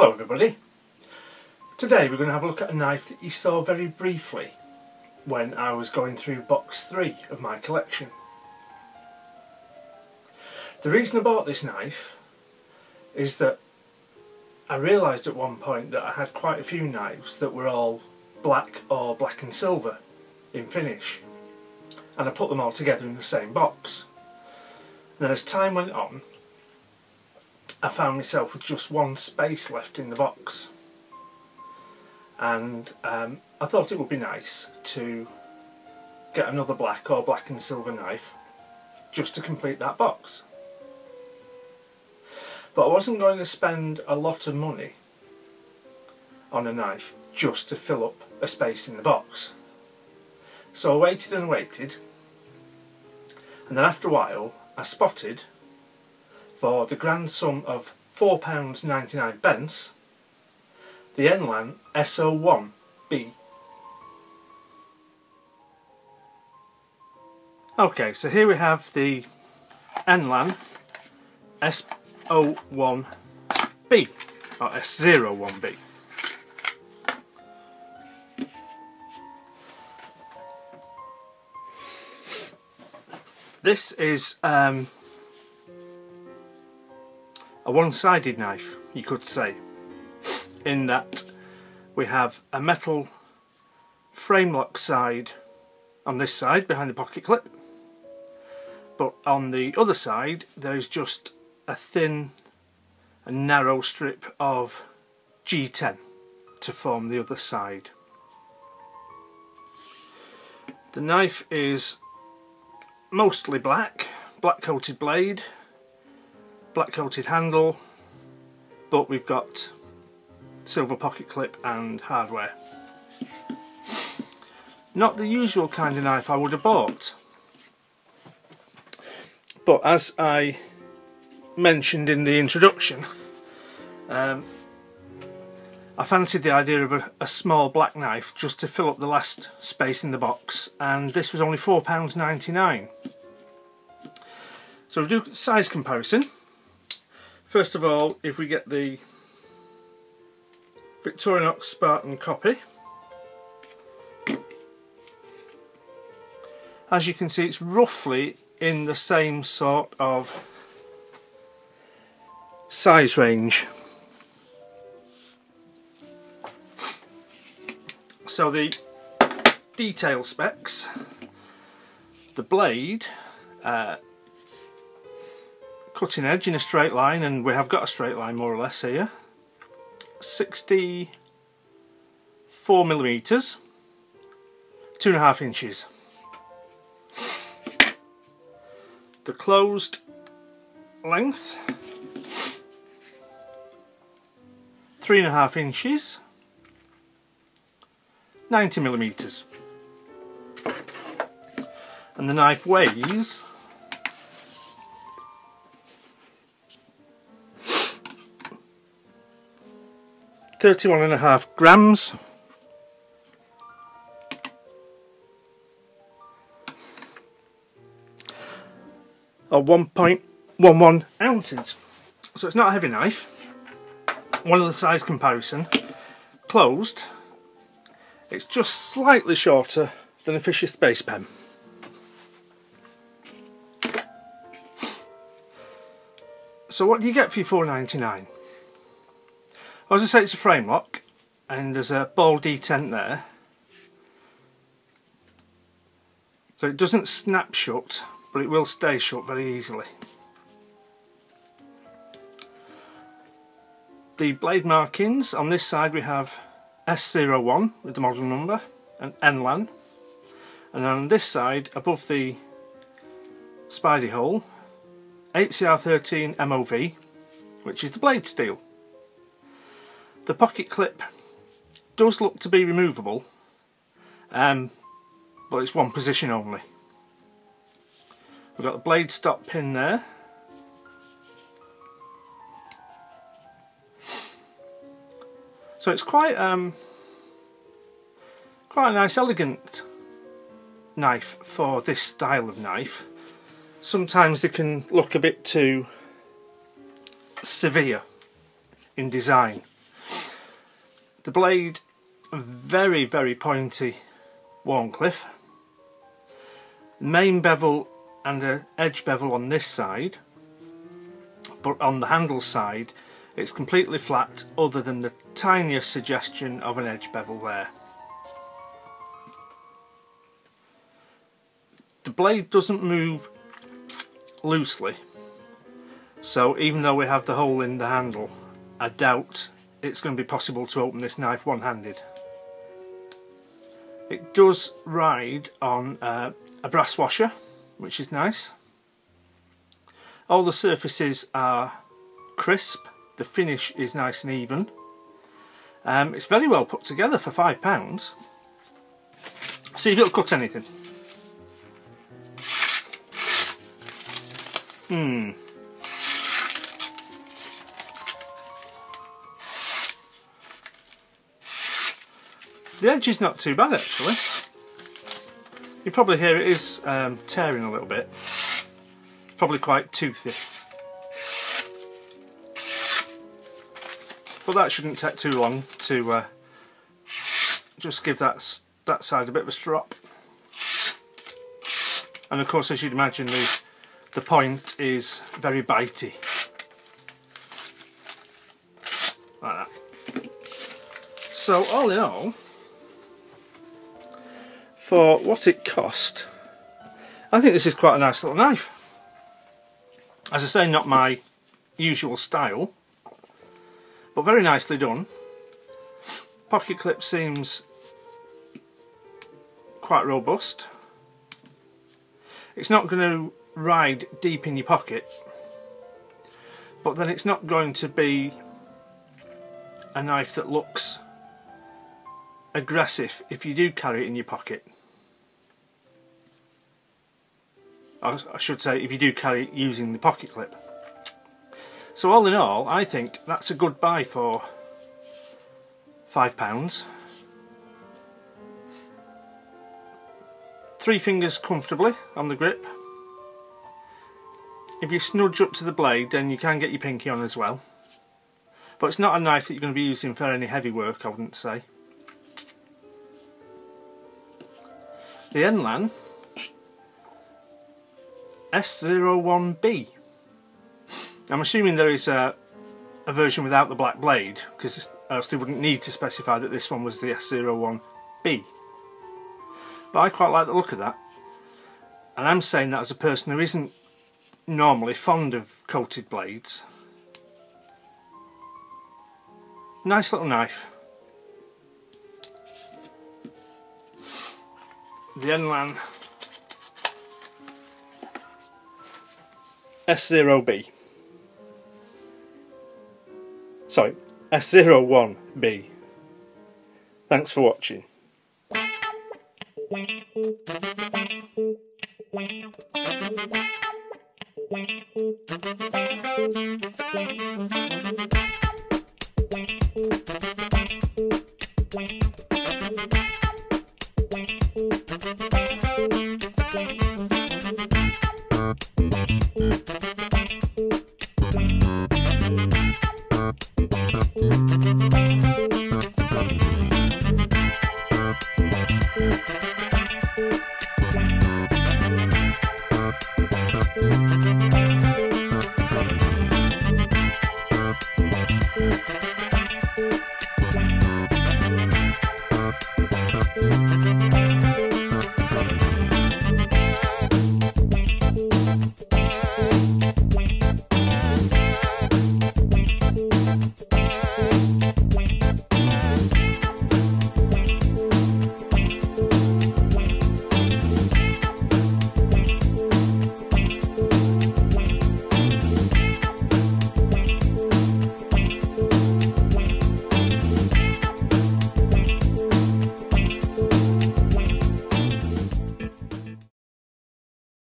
Hello everybody. Today we're going to have a look at a knife that you saw very briefly when I was going through box 3 of my collection. The reason I bought this knife is that I realised at one point that I had quite a few knives that were all black or black and silver in finish, and I put them all together in the same box. And then as time went on, I found myself with just one space left in the box, and I thought it would be nice to get another black or black and silver knife just to complete that box. But I wasn't going to spend a lot of money on a knife just to fill up a space in the box. So I waited and waited, and then after a while I spotted, for the grand sum of £4.99, the Enlan S01B. Okay, so here we have the Enlan S01B, or S01B. This is a one-sided knife, you could say, in that we have a metal frame lock side on this side behind the pocket clip, but on the other side there is just a thin and narrow strip of G10 to form the other side. The knife is mostly black, black coated blade, black coated handle, but we've got silver pocket clip and hardware. Not the usual kind of knife I would have bought, but as I mentioned in the introduction, I fancied the idea of a small black knife just to fill up the last space in the box, and this was only £4.99. So we'll do size comparison. First of all, if we get the Victorinox Spartan copy, as you can see it's roughly in the same sort of size range. So the detail specs, the blade, cutting edge in a straight line, and we have got a straight line more or less here, 64mm, 2.5 inches. The closed length, 3.5 inches, 90mm, and the knife weighs 31.5 grams, or 1.11 ounces. So it's not a heavy knife. One of the size comparison, closed, it's just slightly shorter than a Fisher Space Pen. So what do you get for your £4.99? Well, as I say, it's a frame lock, and there's a ball detent there, so it doesn't snap shut, but it will stay shut very easily. The blade markings, on this side we have S01 with the model number and Enlan, and on this side above the spidey hole, 8CR13 MOV, which is the blade steel. The pocket clip does look to be removable, but it's one position only. We've got the blade stop pin there. So it's quite a nice, elegant knife for this style of knife. Sometimes they can look a bit too severe in design, The blade, very, very pointy Warncliffe. Main bevel and an edge bevel on this side, but on the handle side it's completely flat other than the tiniest suggestion of an edge bevel there. The blade doesn't move loosely, so even though we have the hole in the handle, I doubt it's going to be possible to open this knife one-handed. It does ride on a brass washer, which is nice. All the surfaces are crisp, the finish is nice and even. It's very well put together for £5. See if it'll cut anything. The edge is not too bad actually. You probably hear it is tearing a little bit. Probably quite toothy. But that shouldn't take too long to just give that side a bit of a strop. And of course, as you'd imagine, the point is very bitey. Like that. So all in all, for what it cost, I think this is quite a nice little knife. As I say, not my usual style, but very nicely done. Pocket clip seems quite robust. It's not going to ride deep in your pocket, but then it's not going to be a knife that looks aggressive if you do carry it in your pocket. I should say, if you do carry it using the pocket clip. So all in all, I think that's a good buy for £5. 3 fingers comfortably on the grip. If you snudge up to the blade, then you can get your pinky on as well. But it's not a knife that you're going to be using for any heavy work, I wouldn't say. The Enlan S01B. I'm assuming there is a version without the black blade, because else they wouldn't need to specify that this one was the S01B. But I quite like the look of that, and I'm saying that as a person who isn't normally fond of coated blades. Nice little knife. The Enlan S0B. Sorry, S01B. Thanks for watching.